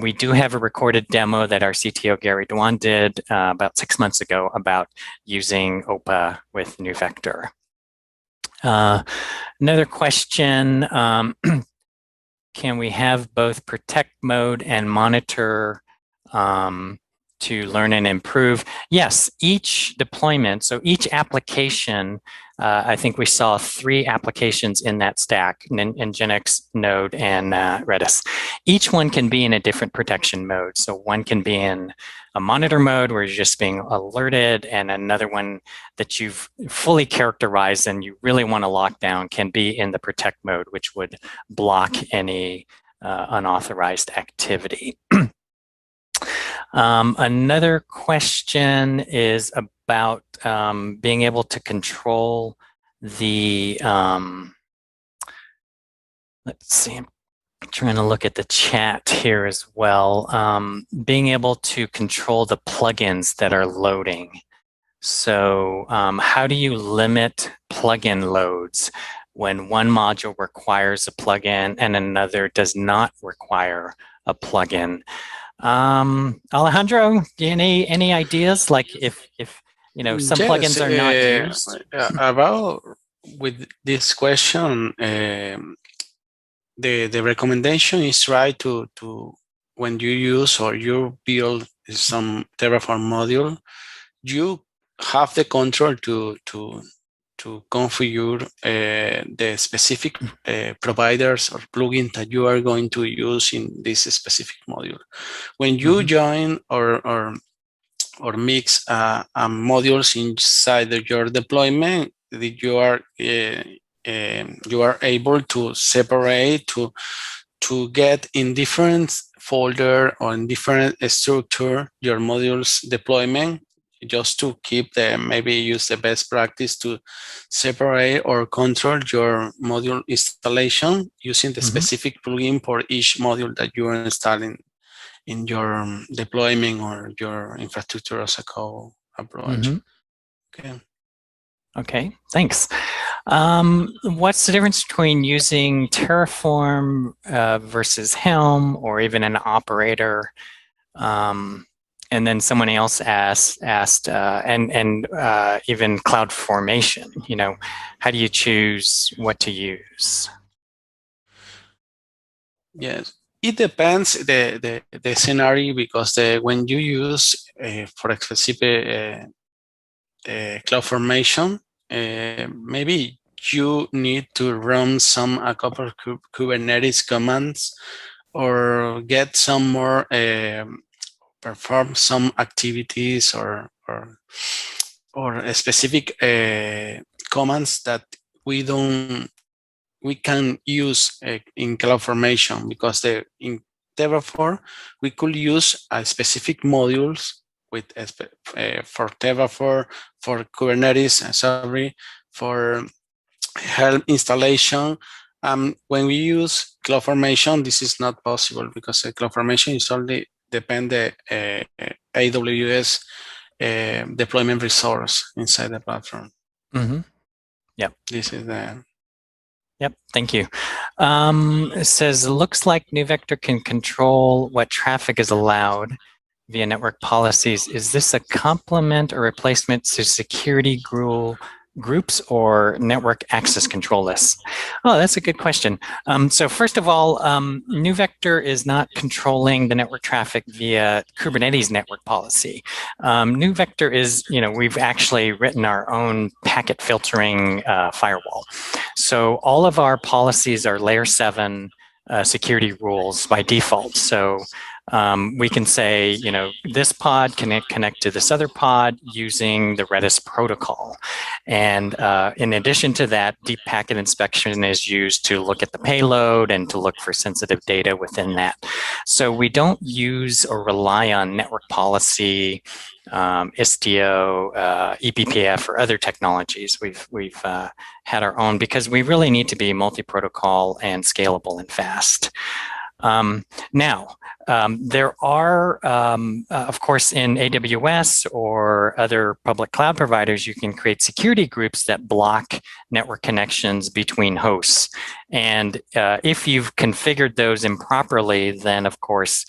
We do have a recorded demo that our CTO Gary Dwan did about 6 months ago about using OPA with NeuVector. Another question, can we have both protect mode and monitor to learn and improve? Yes, each deployment, so each application, I think we saw 3 applications in that stack, Nginx, Node, and Redis. Each one can be in a different protection mode. So one can be in a monitor mode where you're just being alerted, and another one that you've fully characterized and you really want to lock down can be in the protect mode, which would block any unauthorized activity. Another question is about being able to control the, let's see, I'm trying to look at the chat here as well, being able to control the plugins that are loading. So how do you limit plugin loads when one module requires a plugin and another does not require a plugin? Alejandro, any ideas? Like if some plugins are not used? About with this question, the recommendation is try to when you use or you build some Terraform module, you have the control to configure the specific providers or plugins that you are going to use in this specific module. When you join or mix modules inside of your deployment, you are able to separate to get in different folder or in different structure your modules deployment, just to keep maybe use the best practice to separate or control your module installation using the specific plugin for each module that you are installing in your deployment or your infrastructure as a code approach. Okay. Okay, thanks. What's the difference between using Terraform versus Helm or even an operator? And then someone else asked, and even CloudFormation. You know, how do you choose what to use? Yes, it depends the scenario, because when you use for a specific CloudFormation, maybe you need to run a couple of Kubernetes commands or get some more perform some activities or a specific commands that we can use in CloudFormation, because in Terraform we could use a specific modules with for Terraform, for Kubernetes, for Helm installation. When we use CloudFormation, this is not possible, because CloudFormation is only depend the AWS deployment resource inside the platform. Yep. This is the. Yep, thank you. It says, looks like NeuVector can control what traffic is allowed via network policies. Is this a complement or replacement to security groups or network access control lists? Oh, that's a good question. So first of all, NeuVector is not controlling the network traffic via Kubernetes network policy. NeuVector is, we've actually written our own packet filtering firewall. So all of our policies are layer 7 security rules by default. So we can say, this pod can connect to this other pod using the Redis protocol. And in addition to that, deep packet inspection is used to look at the payload and to look for sensitive data within that. So we don't use or rely on network policy, Istio, eBPF, or other technologies. We've had our own, because we really need to be multi-protocol and scalable and fast. Now, there are, of course, in AWS or other public cloud providers, you can create security groups that block network connections between hosts. And if you've configured those improperly, then, of course,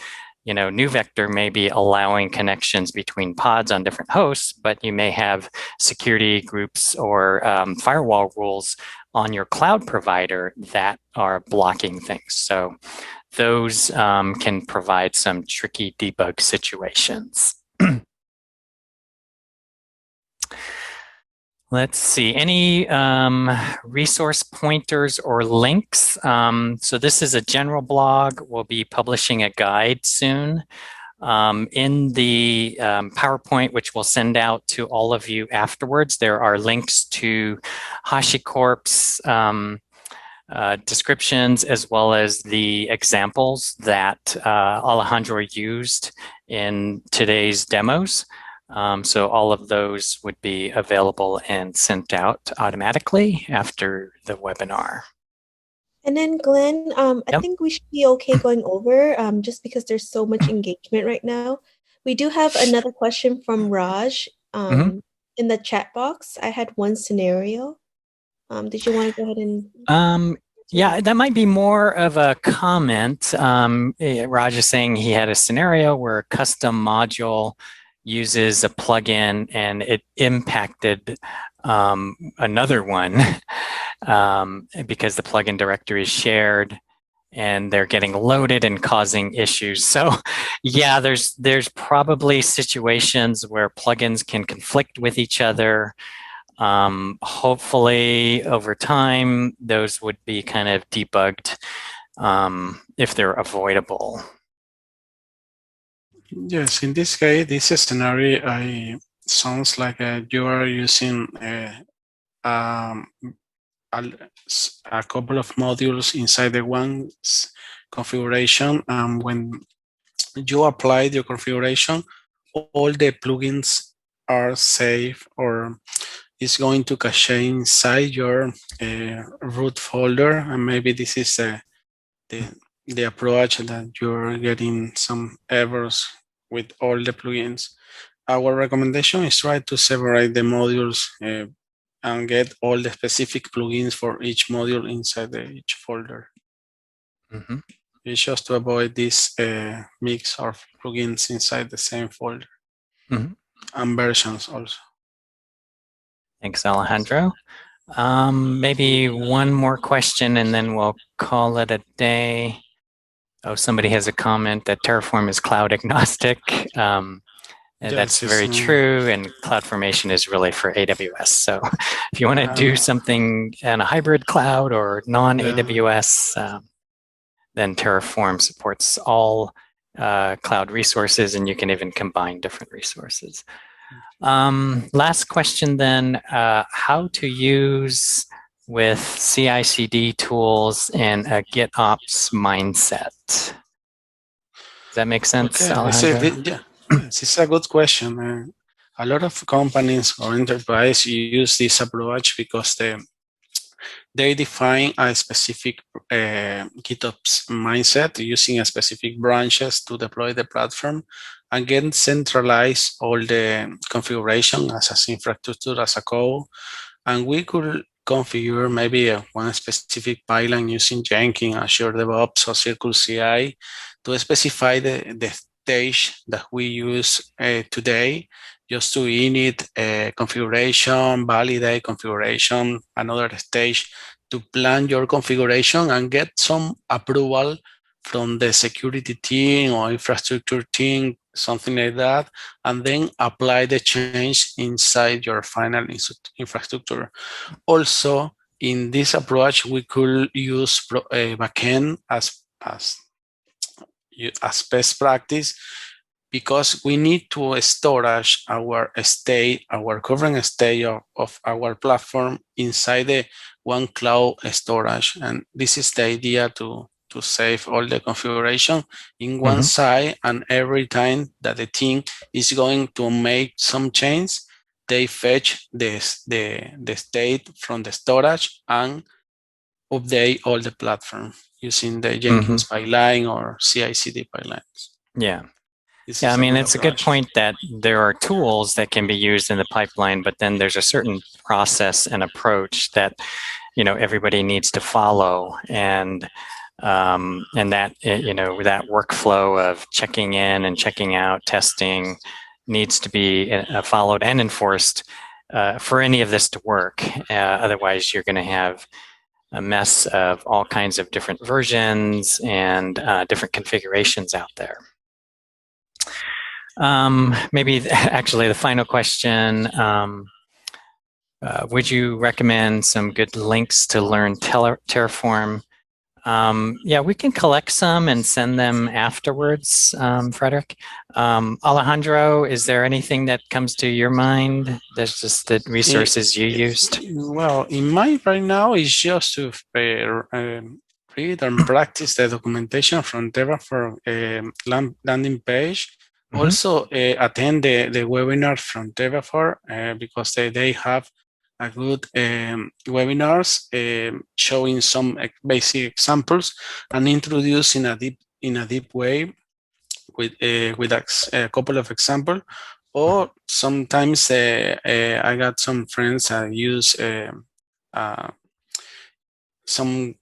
NeuVector may be allowing connections between pods on different hosts, but you may have security groups or firewall rules on your cloud provider that are blocking things. So those can provide some tricky debug situations. Let's see, any resource pointers or links? So this is a general blog. We'll be publishing a guide soon. In the PowerPoint, which we'll send out to all of you afterwards, there are links to HashiCorp's descriptions, as well as the examples that Alejandro used in today's demos. So all of those would be available and sent out automatically after the webinar. And then Glenn, I think we should be okay going over just because there's so much engagement right now. We do have another question from Raj in the chat box. I had one scenario. Did you want to go ahead and? Yeah, that might be more of a comment. Raj is saying he had a scenario where a custom module uses a plugin and it impacted another one because the plugin directory is shared, and they're getting loaded and causing issues. So yeah, there's probably situations where plugins can conflict with each other. Hopefully over time, those would be kind of debugged if they're avoidable. Yes, in this case, this scenario sounds like you are using a couple of modules inside the one configuration. When you apply your configuration, all the plugins are safe, or it's going to cache inside your root folder, and maybe this is the approach that you're getting some errors with all the plugins. Our recommendation is try to separate the modules and get all the specific plugins for each module inside each folder. Mm-hmm. It's just to avoid this mix of plugins inside the same folder. Mm-hmm. And versions also. Thanks, Alejandro. Maybe one more question and then we'll call it a day. Oh, somebody has a comment that Terraform is cloud agnostic. And that's very true, and CloudFormation is really for AWS. So if you want to do something in a hybrid cloud or non-AWS, then Terraform supports all cloud resources, and you can even combine different resources. Last question then, how to use with CI/CD tools and a GitOps mindset. Does that make sense, okay. Alejandro? This is a good question. A lot of companies or enterprise use this approach because they define a specific GitOps mindset using a specific branches to deploy the platform and get centralize all the configuration as infrastructure as a code. And we could configure maybe one specific pipeline using Jenkins, Azure DevOps, or Circle CI to specify the stage that we use today, just to init configuration, validate configuration, another stage to plan your configuration and get some approval from the security team or infrastructure team, something like that, and then apply the change inside your final infrastructure. Also, in this approach, we could use backend as best practice, because we need to storage our state, our current state of our platform inside the one cloud storage. And this is the idea to save all the configuration in one side, and every time that the team is going to make some change, they fetch the state from the storage and update all the platform using the Jenkins pipeline or CI/CD pipelines. Yeah. Yeah, I mean, it's a good point that there are tools that can be used in the pipeline, but then there's a certain process and approach that, everybody needs to follow. And that, that workflow of checking in and checking out, testing needs to be followed and enforced for any of this to work. Otherwise, you're going to have a mess of all kinds of different versions and different configurations out there. Maybe actually the final question, would you recommend some good links to learn Terraform? Yeah, we can collect some and send them afterwards, Frederick. Alejandro, is there anything that comes to your mind? That's just the resources you used? Well, in mind right now is just to read and practice the documentation from Terraform landing page. Also, attend the webinar from Terraform because they have a good webinars showing some basic examples and introduce in a deep way with a couple of examples. Or sometimes I got some friends that use some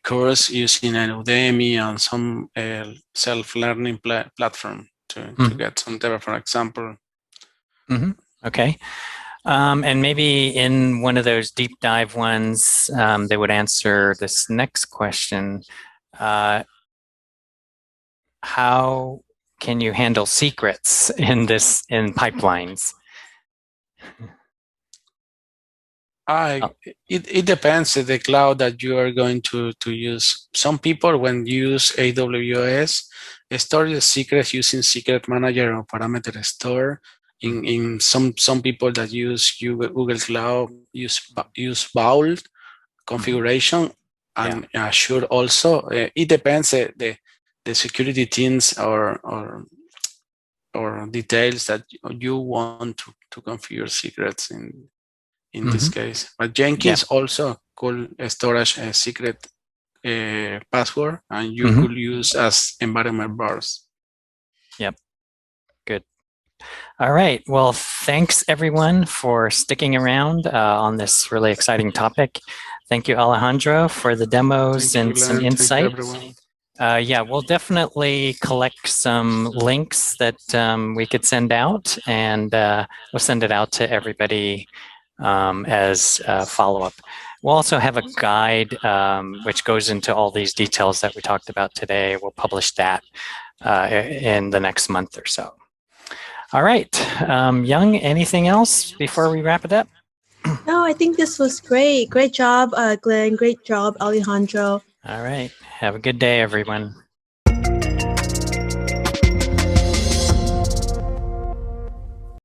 course using an Udemy and some self-learning platform to get some Terraform example. Okay. And maybe in one of those deep dive ones, they would answer this next question. how can you handle secrets in pipelines? It depends on the cloud that you are going to use. Some people, when you use AWS, store the secrets using secret manager or parameter store. In some people that use Google Cloud use Vault configuration, and Azure also. It depends the security teams or details that you want to configure secrets in this case. But Jenkins also could storage a secret password, and you could use as environment bars. Yep. Good. All right. Well, thanks everyone for sticking around on this really exciting topic. Thank you, Alejandro, for the demos and some insight. Yeah, we'll definitely collect some links that we could send out, and we'll send it out to everybody as follow-up. We'll also have a guide which goes into all these details that we talked about today. We'll publish that in the next month or so. All right, Young, anything else before we wrap it up? No, I think this was great. Great job, Glenn. Great job, Alejandro. All right. Have a good day, everyone.